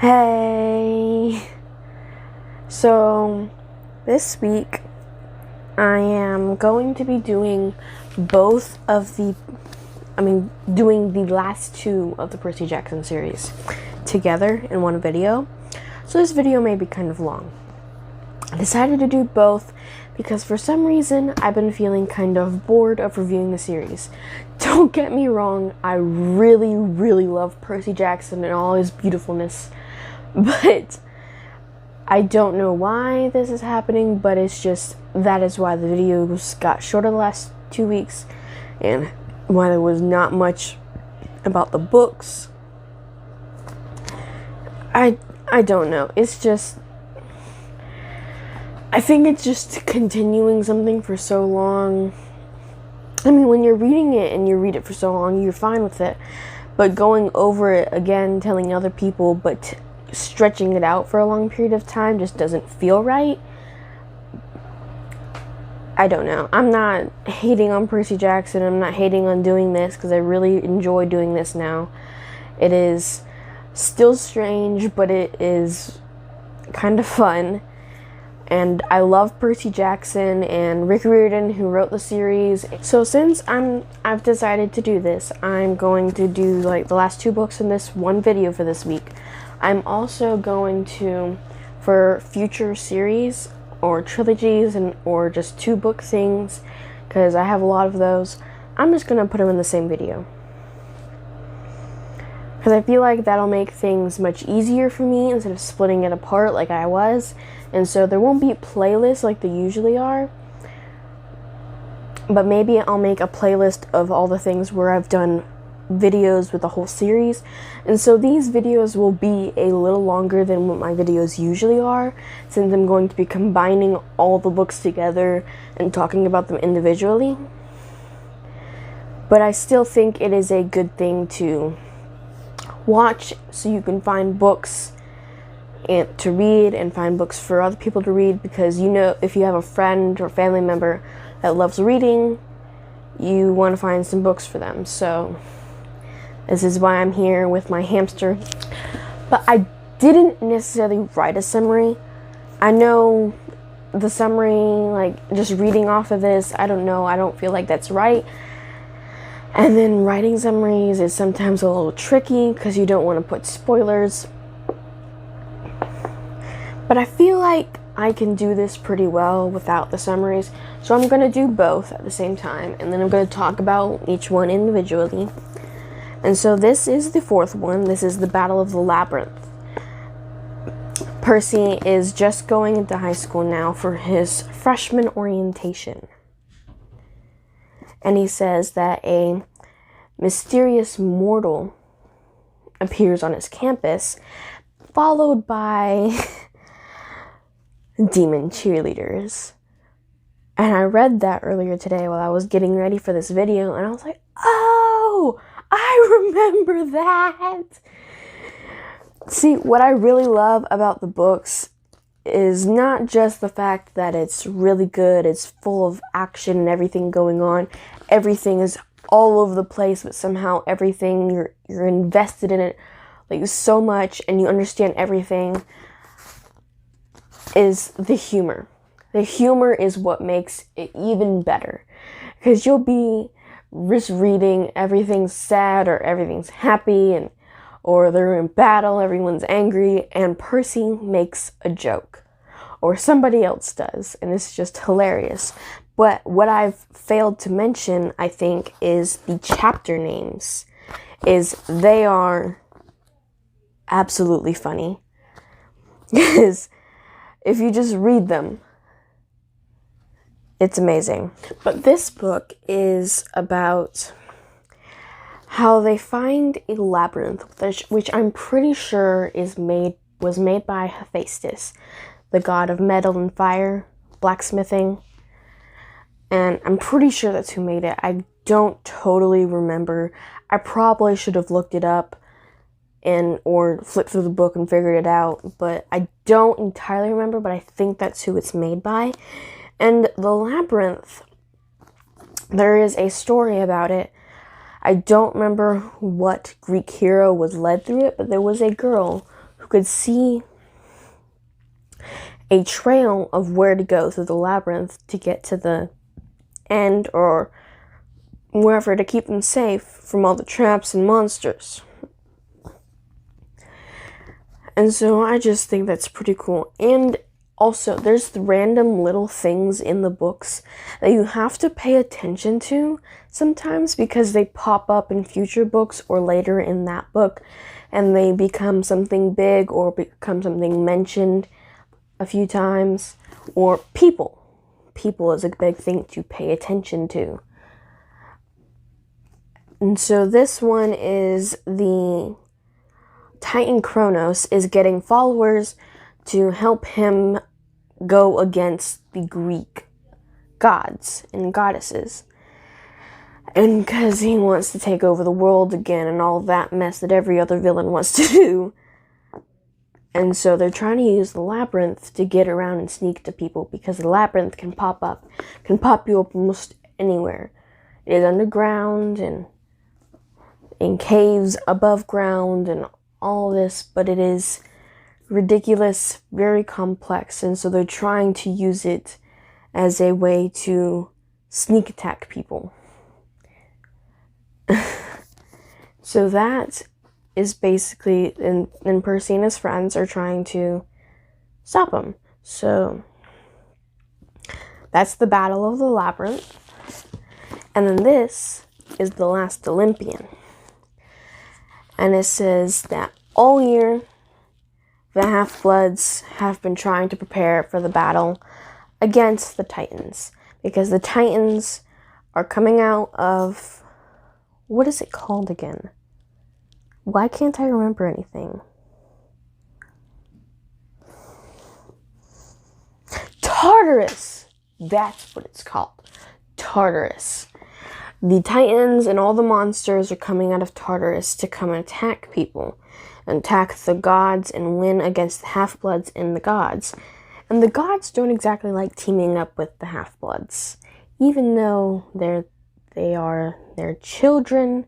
Hey! So, this week I am going to be doing doing the last two of the Percy Jackson series together in one video. So this video may be kind of long. I decided to do both because for some reason I've been feeling kind of bored of reviewing the series. Don't get me wrong, I really, really love Percy Jackson and all his beautifulness, but I don't know why this is happening, but it's just, that is why the videos got shorter the last 2 weeks, and why there was not much about the books. I don't know, it's just, I think it's just continuing something for so long. I mean, when you're reading it and you read it for so long, you're fine with it, but going over it again, telling other people, but stretching it out for a long period of time just doesn't feel right. I don't know. I'm not hating on Percy Jackson. I'm not hating on doing this because I really enjoy doing this now. It is still strange, but it is kind of fun. And I love Percy Jackson and Riordan, who wrote the series. So since I've decided to do this, I'm going to do like the last two books in this one video for this week. I'm also going to, for future series or trilogies or just 2-book things, because I have a lot of those, I'm just going to put them in the same video. Because I feel like that'll make things much easier for me instead of splitting it apart like I was. And so there won't be playlists like they usually are. But maybe I'll make a playlist of all the things where I've done videos with the whole series. And so these videos will be a little longer than what my videos usually are, since I'm going to be combining all the books together and talking about them individually. But I still think it is a good thing to watch so you can find books and to read and find books for other people to read, because you know, if you have a friend or family member that loves reading, you want to find some books for them. So this is why I'm here with my hamster. But I didn't necessarily write a summary. I know the summary, like just reading off of this, I don't know, I don't feel like that's right. And then writing summaries is sometimes a little tricky because you don't want to put spoilers. But I feel like I can do this pretty well without the summaries. So I'm going to do both at the same time. And then I'm going to talk about each one individually. And so this is the fourth one. This is the Battle of the Labyrinth. Percy is just going into high school now for his freshman orientation. And he says that a mysterious mortal appears on his campus, followed by demon cheerleaders. And I read that earlier today while I was getting ready for this video, and I was like, oh, I remember that. See, what I really love about the books is not just the fact that it's really good, it's full of action and everything going on, everything is all over the place, but somehow everything, you're invested in it like so much and you understand everything, is the humor. The humor is what makes it even better, because you'll be just reading, everything's sad or everything's happy, or they're in battle, everyone's angry, and Percy makes a joke, or somebody else does, and it's just hilarious. But what I've failed to mention, I think, is the chapter names. They are absolutely funny. Because if you just read them, it's amazing. But this book is about how they find a labyrinth, which I'm pretty sure was made by Hephaestus, the god of metal and fire, blacksmithing. And I'm pretty sure that's who made it. I don't totally remember. I probably should have looked it up or flipped through the book and figured it out, but I don't entirely remember, but I think that's who it's made by. And the labyrinth, there is a story about it. I don't remember what Greek hero was led through it, but there was a girl who could see a trail of where to go through the labyrinth to get to the end, or wherever, to keep them safe from all the traps and monsters. And so I just think that's pretty cool. And also, there's the random little things in the books that you have to pay attention to sometimes, because they pop up in future books or later in that book, and they become something big or become something mentioned a few times. Or people. People is a big thing to pay attention to. And so this one is the Titan Kronos is getting followers to help him go against the Greek gods and goddesses. And because he wants to take over the world again and all that mess that every other villain wants to do. And so they're trying to use the labyrinth to get around and sneak to people, because the labyrinth can pop you up almost anywhere. It is underground and in caves above ground and all this, but it is ridiculous, very complex, and so they're trying to use it as a way to sneak attack people. So that is basically, and Percy and his friends are trying to stop him. So that's the Battle of the Labyrinth. And then this is the last Olympian. And it says that all year the Half-Bloods have been trying to prepare for the battle against the Titans, because the Titans are coming out of, what is it called again? Why can't I remember anything? Tartarus! That's what it's called. Tartarus. The Titans and all the monsters are coming out of Tartarus to come and attack people. And attack the gods and win against the Half-Bloods and the gods. And the gods don't exactly like teaming up with the Half-Bloods. Even though they are their children,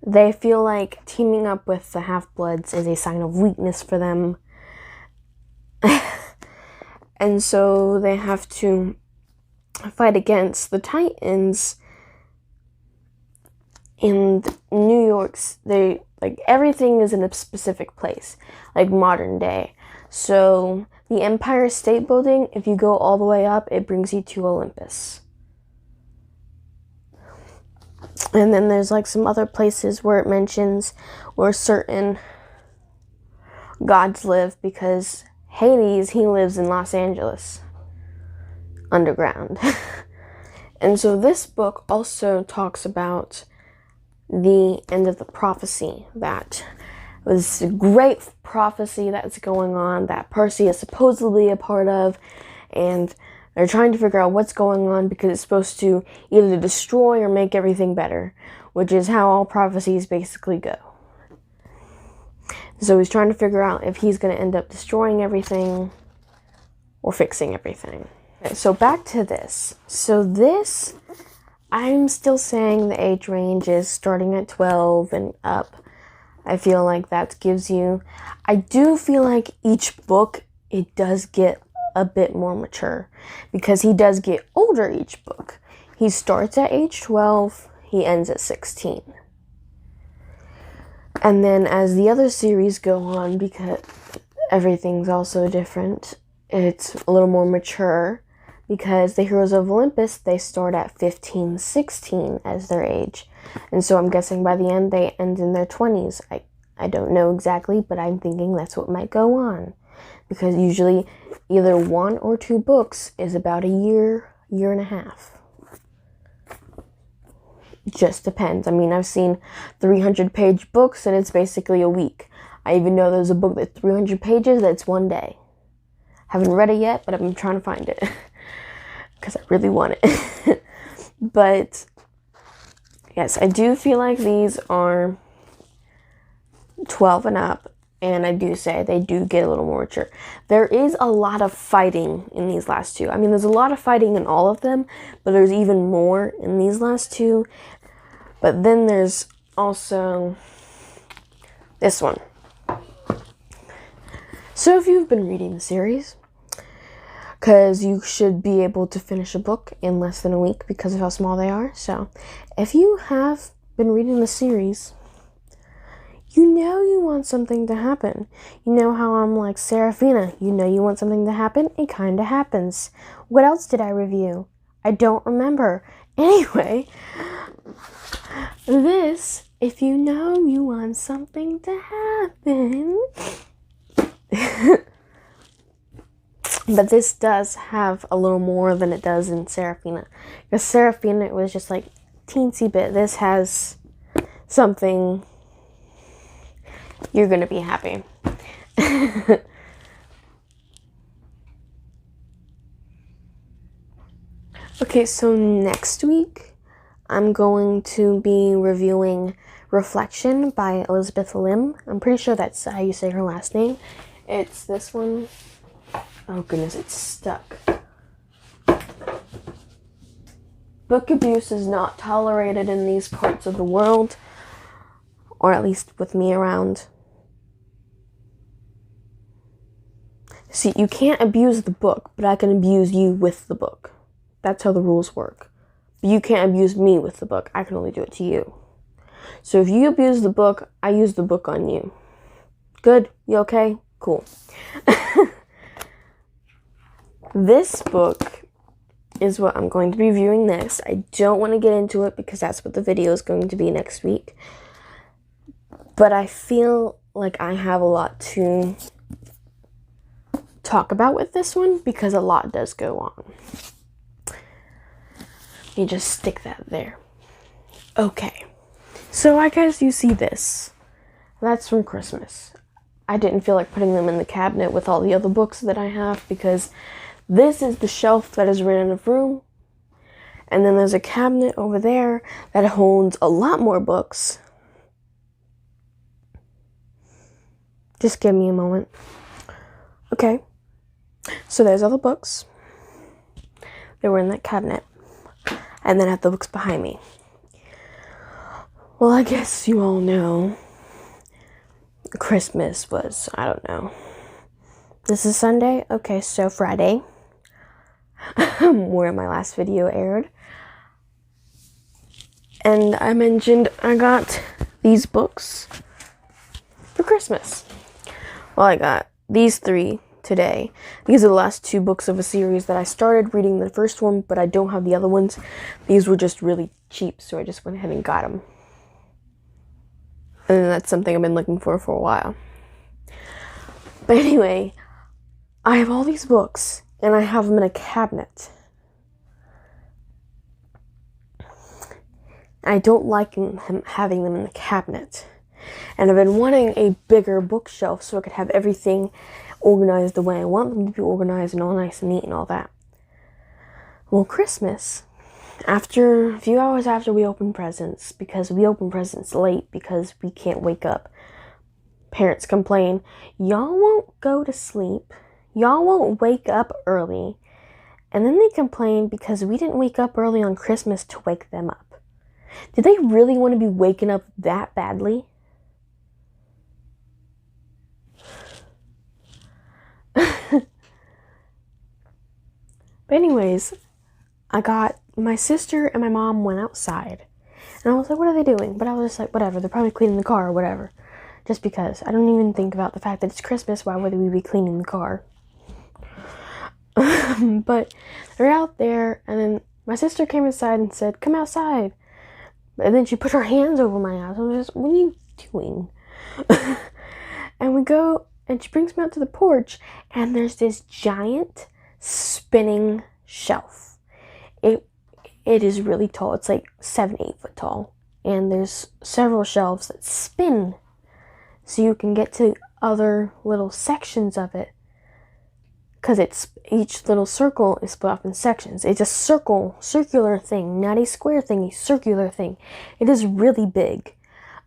they feel like teaming up with the Half-Bloods is a sign of weakness for them. And so they have to fight against the Titans. In New York's, everything is in a specific place, like modern day. So the Empire State Building, if you go all the way up, it brings you to Olympus. And then there's some other places where it mentions where certain gods live, because Hades, he lives in Los Angeles, underground. And so this book also talks about the end of the prophecy, that was a great prophecy that's going on that Percy is supposedly a part of, and they're trying to figure out what's going on, because it's supposed to either destroy or make everything better, which is how all prophecies basically go. So he's trying to figure out if he's going to end up destroying everything or fixing everything. Okay, so back to this. So this, I'm still saying the age range is starting at 12 and up. I feel like that gives you... I do feel like each book, it does get a bit more mature, because he does get older each book. He starts at age 12, he ends at 16. And then as the other series go on, because everything's also different, it's a little more mature, because the Heroes of Olympus, they start at 15, 16 as their age. And so I'm guessing by the end, they end in their 20s. I don't know exactly, but I'm thinking that's what might go on. Because usually either 1 or 2 books is about a year, year and a half. Just depends. I mean, I've seen 300-page books and it's basically a week. I even know there's a book that's 300 pages that's one day. Haven't read it yet, but I'm trying to find it. Because I really want it. But yes, I do feel like these are 12 and up. And I do say they do get a little more mature. There is a lot of fighting in these last 2. I mean, there's a lot of fighting in all of them, but there's even more in these last 2. But then there's also this one. So if you've been reading the series, because you should be able to finish a book in less than a week because of how small they are. So if you have been reading the series, you know you want something to happen. You know how I'm like Serafina. You know you want something to happen. It kind of happens. What else did I review? I don't remember. Anyway, this, if you know you want something to happen. But this does have a little more than it does in Serafina. Because Serafina, it was just like teensy bit. This has something. You're going to be happy. Okay, so next week, I'm going to be reviewing Reflection by Elizabeth Lim. I'm pretty sure that's how you say her last name. It's this one. Oh goodness, it's stuck. Book abuse is not tolerated in these parts of the world, or at least with me around. See, you can't abuse the book, but I can abuse you with the book. That's how the rules work. But you can't abuse me with the book. I can only do it to you. So if you abuse the book, I use the book on you. Good? You okay? Cool. This book is what I'm going to be reviewing next. I don't want to get into it because that's what the video is going to be next week. But I feel like I have a lot to talk about with this one because a lot does go on. You just stick that there. Okay. So I guess you see this. That's from Christmas. I didn't feel like putting them in the cabinet with all the other books that I have because this is the shelf that is right in the room. And then there's a cabinet over there that holds a lot more books. Just give me a moment. Okay. So there's all the books. They were in that cabinet. And then I have the books behind me. Well, I guess you all know Christmas was, I don't know. This is Sunday? Okay, so Friday. Where my last video aired. And I mentioned I got these books for Christmas. Well, I got these 3 today. These are the last 2 books of a series that I started reading the first one, but I don't have the other ones. These were just really cheap, so I just went ahead and got them. And that's something I've been looking for a while. But anyway, I have all these books, and I have them in a cabinet. I don't like having them in the cabinet. And I've been wanting a bigger bookshelf so I could have everything organized the way I want them to be organized and all nice and neat and all that. Well, Christmas, after a few hours after we open presents, because we open presents late because we can't wake up, parents complain, y'all won't go to sleep, y'all won't wake up early, and then they complain because we didn't wake up early on Christmas to wake them up. Did they really want to be waking up that badly? But anyways, my sister and my mom went outside. And I was like, what are they doing? But I was just like, whatever, they're probably cleaning the car or whatever. Just because. I don't even think about the fact that it's Christmas. Why would we be cleaning the car? But they're out there, and then my sister came inside and said, come outside. And then she put her hands over my eyes. I was just, what are you doing? And we go, and she brings me out to the porch, and there's this giant spinning shelf. It is really tall. It's like 7-8 foot tall. And there's several shelves that spin so you can get to other little sections of it. Because each little circle is split up in sections. It's a circular thing, not a square thing, a circular thing. It is really big.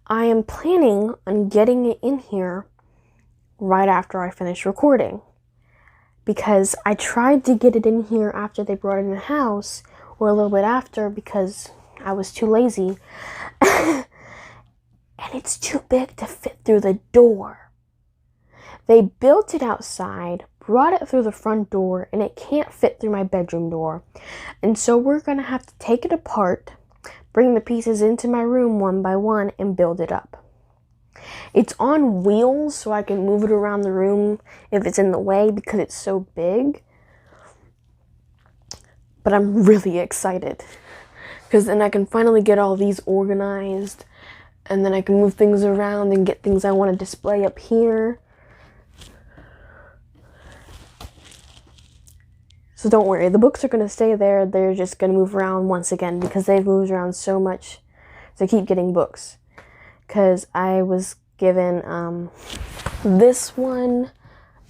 I am planning on getting it in here right after I finish recording. Because I tried to get it in here after they brought it in the house, or a little bit after, because I was too lazy. And it's too big to fit through the door. They built it outside, brought it through the front door, and it can't fit through my bedroom door. And so we're going to have to take it apart, bring the pieces into my room one by one, and build it up. It's on wheels, so I can move it around the room if it's in the way because it's so big. But I'm really excited because then I can finally get all these organized, and then I can move things around and get things I want to display up here. So don't worry, the books are going to stay there. They're just going to move around once again because they've moved around so much. So I keep getting books. Because I was given this one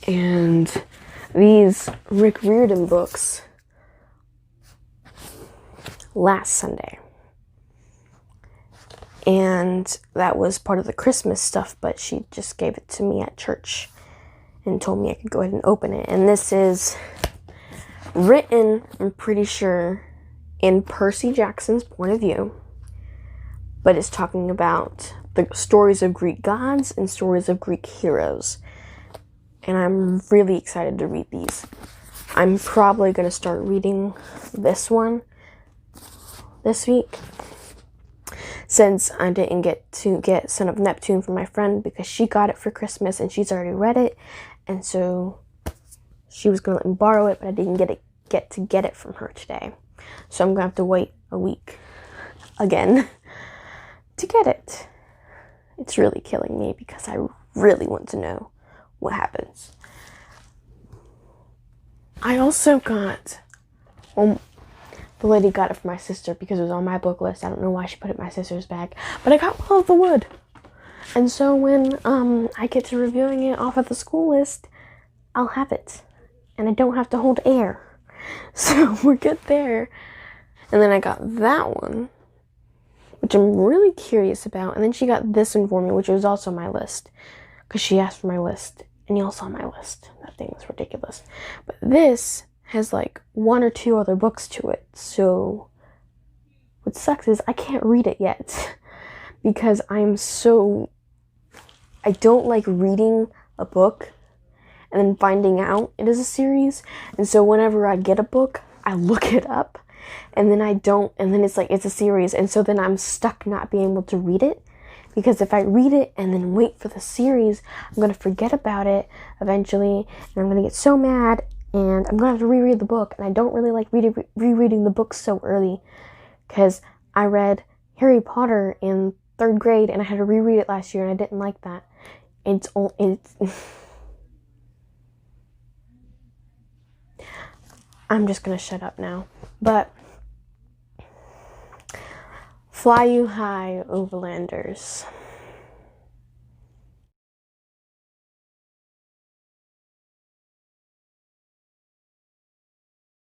and these Riordan books last Sunday. And that was part of the Christmas stuff, but she just gave it to me at church and told me I could go ahead and open it. And this is written, I'm pretty sure, in Percy Jackson's point of view, but it's talking about the stories of Greek gods and stories of Greek heroes. And I'm really excited to read these. I'm probably going to start reading this one this week, since I didn't get to get Son of Neptune from my friend because she got it for Christmas and she's already read it, and so she was going to let me borrow it, but I didn't get to get it from her today. So I'm going to have to wait a week again to get it. It's really killing me because I really want to know what happens. I also got, the lady got it for my sister because it was on my book list. I don't know why she put it in my sister's bag, but I got Will of the Wood. And so when I get to reviewing it off of the school list, I'll have it. And I don't have to hold air. So we're good there. And then I got that one, which I'm really curious about. And then she got this one for me, which was also on my list, because she asked for my list. And y'all saw my list. That thing was ridiculous. But this has like one or two other books to it. So what sucks is I can't read it yet because I don't like reading a book and then finding out it is a series. And so whenever I get a book, I look it up, and then and then it's like it's a series, and so then I'm stuck not being able to read it, because if I read it and then wait for the series, I'm going to forget about it eventually, and I'm going to get so mad, and I'm going to have to reread the book, and I don't really like rereading the book so early, because I read Harry Potter in 3rd grade, and I had to reread it last year, and I didn't like that. I'm just going to shut up now. But Fly You High, Overlanders.